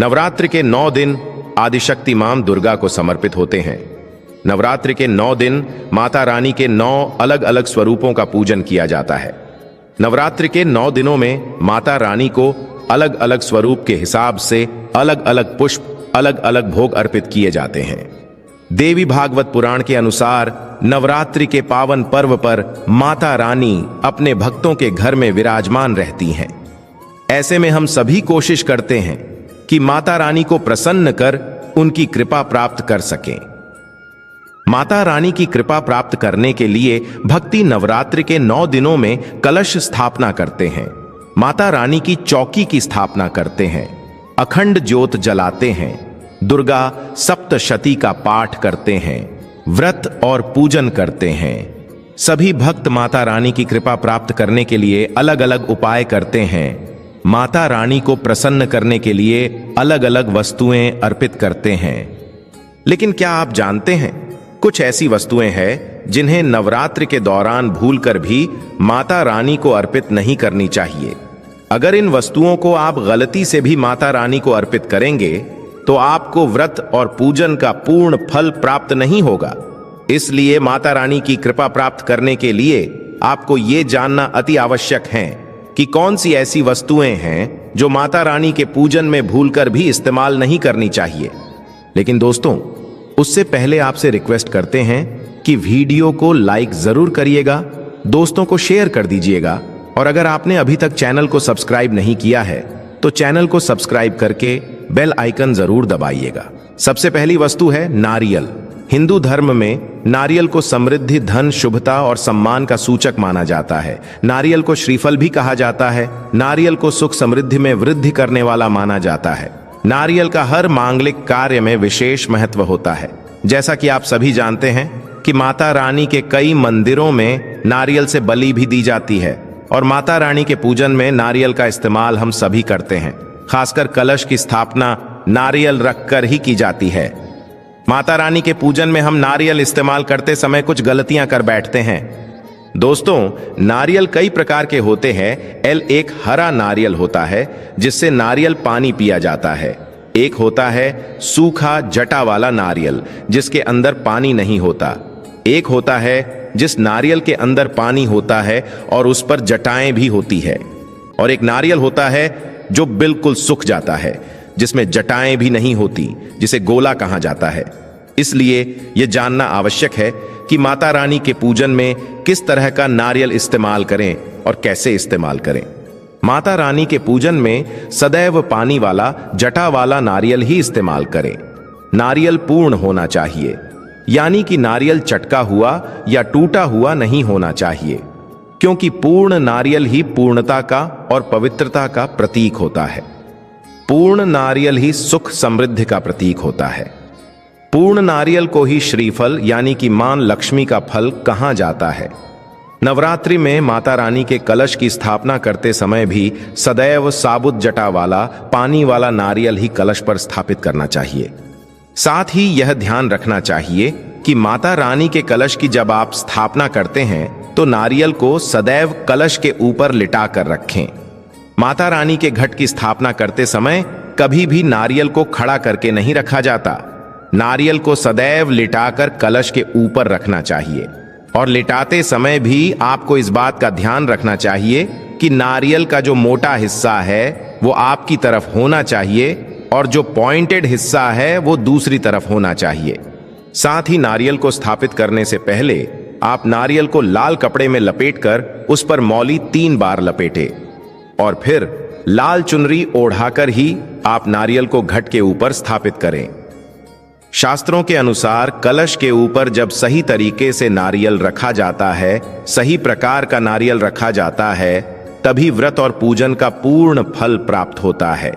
नवरात्रि के 9 दिन आदिशक्ति मां दुर्गा को समर्पित होते हैं। नवरात्रि के 9 दिन माता रानी के 9 अलग अलग स्वरूपों का पूजन किया जाता है। नवरात्रि के 9 दिनों में माता रानी को अलग अलग स्वरूप के हिसाब से अलग अलग पुष्प, अलग अलग भोग अर्पित किए जाते हैं। देवी भागवत पुराण के अनुसार नवरात्रि के पावन पर्व पर माता रानी अपने भक्तों के घर में विराजमान रहती हैं। ऐसे में हम सभी कोशिश करते हैं कि माता रानी को प्रसन्न कर उनकी कृपा प्राप्त कर सकें। माता रानी की कृपा प्राप्त करने के लिए भक्ति नवरात्रि के 9 दिनों में कलश स्थापना करते हैं, माता रानी की चौकी की स्थापना करते हैं, अखंड ज्योत जलाते हैं, दुर्गा सप्तशती का पाठ करते हैं, व्रत और पूजन करते हैं। सभी भक्त माता रानी की कृपा प्राप्त करने के लिए अलग अलग उपाय करते हैं। माता रानी को प्रसन्न करने के लिए अलग अलग वस्तुएं अर्पित करते हैं। लेकिन क्या आप जानते हैं, कुछ ऐसी वस्तुएं हैं जिन्हें नवरात्रि के दौरान भूलकर भी माता रानी को अर्पित नहीं करनी चाहिए। अगर इन वस्तुओं को आप गलती से भी माता रानी को अर्पित करेंगे तो आपको व्रत और पूजन का पूर्ण फल प्राप्त नहीं होगा। इसलिए माता रानी की कृपा प्राप्त करने के लिए आपको ये जानना अति आवश्यक है कि कौन सी ऐसी वस्तुएं हैं जो माता रानी के पूजन में भूलकर भी इस्तेमाल नहीं करनी चाहिए। लेकिन दोस्तों, उससे पहले आपसे रिक्वेस्ट करते हैं कि वीडियो को लाइक जरूर करिएगा, दोस्तों को शेयर कर दीजिएगा, और अगर आपने अभी तक चैनल को सब्सक्राइब नहीं किया है तो चैनल को सब्सक्राइब करके बेल आइकन जरूर दबाइएगा। सबसे पहली वस्तु है नारियल। हिंदू धर्म में नारियल को समृद्धि, धन, शुभता और सम्मान का सूचक माना जाता है। नारियल को श्रीफल भी कहा जाता है। नारियल को सुख समृद्धि में वृद्धि करने वाला माना जाता है। नारियल का हर मांगलिक कार्य में विशेष महत्व होता है। जैसा कि आप सभी जानते हैं कि माता रानी के कई मंदिरों में नारियल से बलि भी दी जाती है, और माता रानी के पूजन में नारियल का इस्तेमाल हम सभी करते हैं। खासकर कलश की स्थापना नारियल रखकर ही की जाती है। माता रानी के पूजन में हम नारियल इस्तेमाल करते समय कुछ गलतियां कर बैठते हैं। दोस्तों, नारियल कई प्रकार के होते हैं। एक हरा नारियल होता है जिससे नारियल पानी पिया जाता है। एक होता है सूखा जटा वाला नारियल जिसके अंदर पानी नहीं होता। एक होता है जिस नारियल के अंदर पानी होता है और उस पर जटाएं भी होती है। और एक नारियल होता है जो बिल्कुल सूख जाता है, जिसमें जटाएं भी नहीं होती, जिसे गोला कहा जाता है। इसलिए यह जानना आवश्यक है कि माता रानी के पूजन में किस तरह का नारियल इस्तेमाल करें और कैसे इस्तेमाल करें। माता रानी के पूजन में सदैव पानी वाला जटा वाला नारियल ही इस्तेमाल करें। नारियल पूर्ण होना चाहिए, यानी कि नारियल चटका हुआ या टूटा हुआ नहीं होना चाहिए, क्योंकि पूर्ण नारियल ही पूर्णता का और पवित्रता का प्रतीक होता है। पूर्ण नारियल ही सुख समृद्धि का प्रतीक होता है। पूर्ण नारियल को ही श्रीफल यानी कि मां लक्ष्मी का फल कहा जाता है। नवरात्रि में माता रानी के कलश की स्थापना करते समय भी सदैव साबुत जटा वाला पानी वाला नारियल ही कलश पर स्थापित करना चाहिए। साथ ही यह ध्यान रखना चाहिए कि माता रानी के कलश की जब आप स्थापना करते हैं तो नारियल को सदैव कलश के ऊपर लिटा कर रखें। माता रानी के घट की स्थापना करते समय कभी भी नारियल को खड़ा करके नहीं रखा जाता। नारियल को सदैव लिटाकर कलश के ऊपर रखना चाहिए, और लिटाते समय भी आपको इस बात का ध्यान रखना चाहिए कि नारियल का जो मोटा हिस्सा है वो आपकी तरफ होना चाहिए और जो पॉइंटेड हिस्सा है वो दूसरी तरफ होना चाहिए। साथ ही नारियल को स्थापित करने से पहले आप नारियल को लाल कपड़े में लपेटकर उस पर मौली 3 बार लपेटे, और फिर लाल चुनरी ओढ़ाकर ही आप नारियल को घट के ऊपर स्थापित करें। शास्त्रों के अनुसार कलश के ऊपर जब सही तरीके से नारियल रखा जाता है, सही प्रकार का नारियल रखा जाता है, तभी व्रत और पूजन का पूर्ण फल प्राप्त होता है।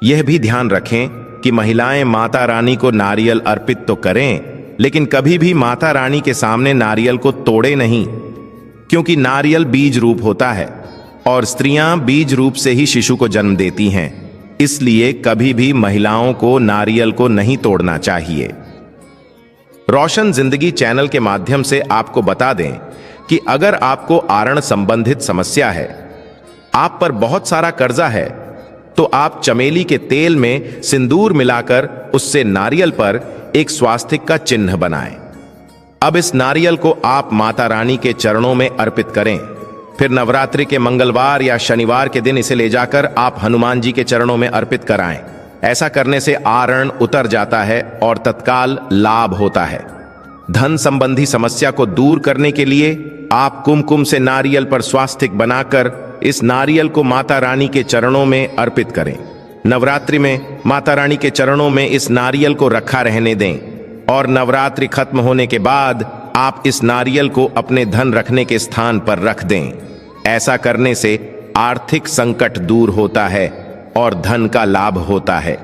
यह भी ध्यान रखें कि महिलाएं माता रानी को नारियल अर्पित तो करें, लेकिन कभी भी माता रानी के सामने नारियल को तोड़े नहीं, क्योंकि नारियल बीज रूप होता है और स्त्रियां बीज रूप से ही शिशु को जन्म देती हैं। इसलिए कभी भी महिलाओं को नारियल को नहीं तोड़ना चाहिए। रोशन जिंदगी चैनल के माध्यम से आपको बता दें कि अगर आपको आरण संबंधित समस्या है, आप पर बहुत सारा कर्जा है, तो आप चमेली के तेल में सिंदूर मिलाकर उससे नारियल पर एक स्वास्तिक का चिन्ह बनाएं। अब इस नारियल को आप माता रानी के चरणों में अर्पित करें। फिर नवरात्रि के मंगलवार या शनिवार के दिन इसे ले जाकर आप हनुमान जी के चरणों में अर्पित कराएं। ऐसा करने से आरण उतर जाता है और तत्काल लाभ होता है। धन संबंधी समस्या को दूर करने के लिए आप कुमकुम से नारियल पर स्वास्तिक बनाकर इस नारियल को माता रानी के चरणों में अर्पित करें। नवरात्रि में माता रानी के चरणों में इस नारियल को रखा रहने दें और नवरात्रि खत्म होने के बाद आप इस नारियल को अपने धन रखने के स्थान पर रख दें। ऐसा करने से आर्थिक संकट दूर होता है और धन का लाभ होता है।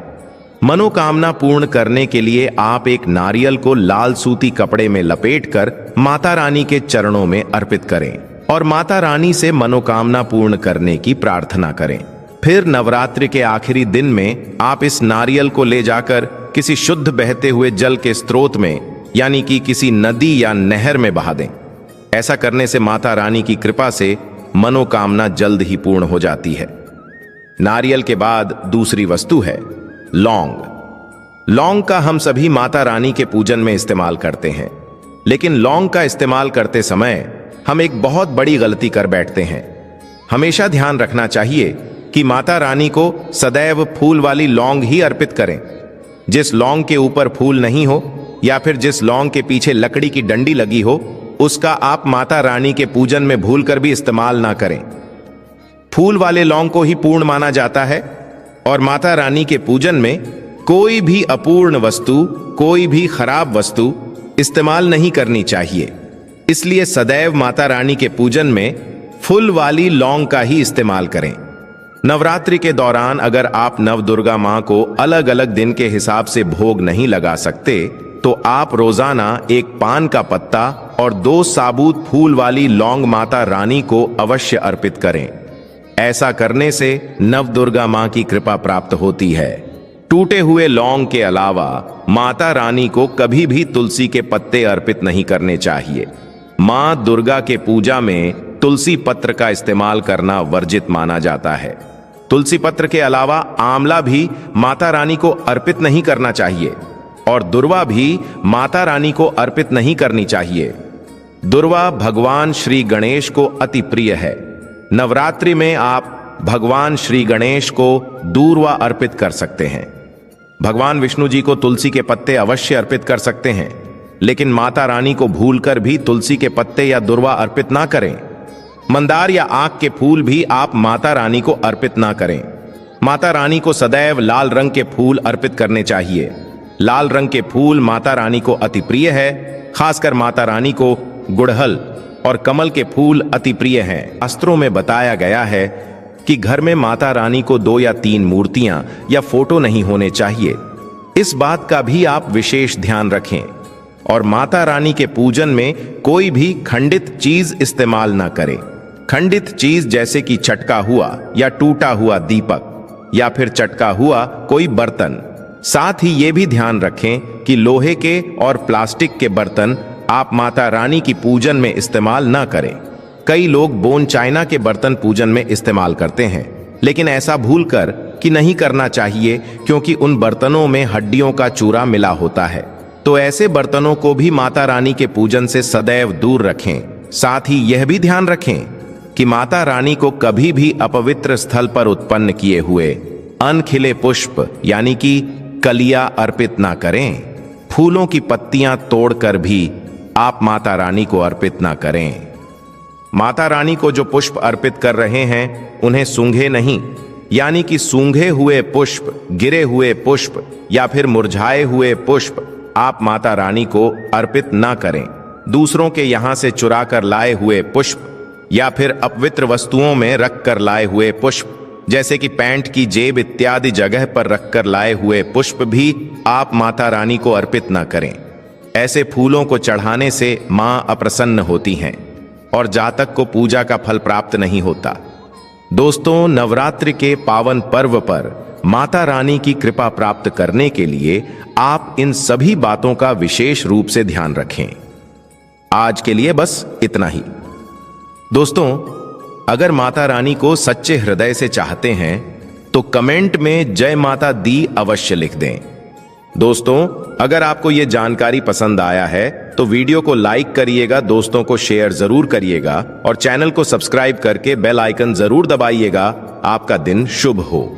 मनोकामना पूर्ण करने के लिए आप एक नारियल को लाल सूती कपड़े में लपेटकर माता रानी के चरणों में अर्पित करें और माता रानी से मनोकामना पूर्ण करने की प्रार्थना करें। फिर नवरात्रि के आखिरी दिन में आप इस नारियल को ले जाकर किसी शुद्ध बहते हुए जल के स्रोत में, यानी कि किसी नदी या नहर में बहा दें। ऐसा करने से माता रानी की कृपा से मनोकामना जल्द ही पूर्ण हो जाती है। नारियल के बाद दूसरी वस्तु है लौंग। लौंग का हम सभी माता रानी के पूजन में इस्तेमाल करते हैं, लेकिन लौंग का इस्तेमाल करते समय हम एक बहुत बड़ी गलती कर बैठते हैं। हमेशा ध्यान रखना चाहिए कि माता रानी को सदैव फूल वाली लौंग ही अर्पित करें। जिस लौंग के ऊपर फूल नहीं हो या फिर जिस लौंग के पीछे लकड़ी की डंडी लगी हो, उसका आप माता रानी के पूजन में भूलकर भी इस्तेमाल ना करें। फूल वाले लौंग को ही पूर्ण माना जाता है और माता रानी के पूजन में कोई भी अपूर्ण वस्तु, कोई भी खराब वस्तु इस्तेमाल नहीं करनी चाहिए। इसलिए सदैव माता रानी के पूजन में फूल वाली लौंग का ही इस्तेमाल करें। नवरात्रि के दौरान अगर आप नवदुर्गा मां को अलग अलग दिन के हिसाब से भोग नहीं लगा सकते, तो आप रोजाना एक पान का पत्ता और 2 साबुत फूल वाली लौंग माता रानी को अवश्य अर्पित करें। ऐसा करने से नवदुर्गा मां की कृपा प्राप्त होती है। टूटे हुए लौंग के अलावा माता रानी को कभी भी तुलसी के पत्ते अर्पित नहीं करने चाहिए। मां दुर्गा के पूजा में तुलसी पत्र का इस्तेमाल करना वर्जित माना जाता है। तुलसी पत्र के अलावा आंवला भी माता रानी को अर्पित नहीं करना चाहिए और दुर्वा भी माता रानी को अर्पित नहीं करनी चाहिए। दुर्वा भगवान श्री गणेश को अति प्रिय है। नवरात्रि में आप भगवान श्री गणेश को दूर्वा अर्पित कर सकते हैं। भगवान विष्णु जी को तुलसी के पत्ते अवश्य अर्पित कर सकते हैं, लेकिन माता रानी को भूलकर भी तुलसी के पत्ते या दुर्वा अर्पित ना करें। मंदार या आक के फूल भी आप माता रानी को अर्पित ना करें। माता रानी को सदैव लाल रंग के फूल अर्पित करने चाहिए। लाल रंग के फूल माता रानी को अति प्रिय है। खासकर माता रानी को गुड़हल और कमल के फूल अति प्रिय हैं। शास्त्रों में बताया गया है कि घर में माता रानी को 2 या 3 मूर्तियां या फोटो नहीं होने चाहिए। इस बात का भी आप विशेष ध्यान रखें और माता रानी के पूजन में कोई भी खंडित चीज इस्तेमाल ना करें। खंडित चीज जैसे कि चटका हुआ या टूटा हुआ दीपक या फिर चटका हुआ कोई बर्तन। साथ ही ये भी ध्यान रखें कि लोहे के और प्लास्टिक के बर्तन आप माता रानी की पूजन में इस्तेमाल ना करें। कई लोग बोन चाइना के बर्तन पूजन में इस्तेमाल करते हैं, लेकिन ऐसा भूलकर कि नहीं करना चाहिए, क्योंकि उन बर्तनों में हड्डियों का चूरा मिला होता है। तो ऐसे बर्तनों को भी माता रानी के पूजन से सदैव दूर रखें। साथ ही यह भी ध्यान रखें कि माता रानी को कभी भी अपवित्र स्थल पर उत्पन्न किए हुए अनखिले पुष्प यानी कि कलियां अर्पित ना करें। फूलों की पत्तियां तोड़कर भी आप माता रानी को अर्पित ना करें। माता रानी को जो पुष्प अर्पित कर रहे हैं उन्हें सूंघे नहीं, यानी कि सूंघे हुए पुष्प, गिरे हुए पुष्प या फिर मुरझाए हुए पुष्प आप माता रानी को अर्पित ना करें। दूसरों के यहां से चुरा कर लाए हुए पुष्प या फिर अपवित्र वस्तुओं में रख कर लाए हुए पुष्प, जैसे कि पैंट की जेब इत्यादि जगह पर रखकर लाए हुए पुष्प भी आप माता रानी को अर्पित ना करें। ऐसे फूलों को चढ़ाने से मां अप्रसन्न होती हैं और जातक को पूजा का फल प्राप्त नहीं होता। दोस्तों, नवरात्रि के पावन पर्व पर माता रानी की कृपा प्राप्त करने के लिए आप इन सभी बातों का विशेष रूप से ध्यान रखें। आज के लिए बस इतना ही। दोस्तों, अगर माता रानी को सच्चे हृदय से चाहते हैं तो कमेंट में जय माता दी अवश्य लिख दें। दोस्तों, अगर आपको यह जानकारी पसंद आया है तो वीडियो को लाइक करिएगा, दोस्तों को शेयर जरूर करिएगा और चैनल को सब्सक्राइब करके बेल आइकन जरूर दबाइएगा। आपका दिन शुभ हो।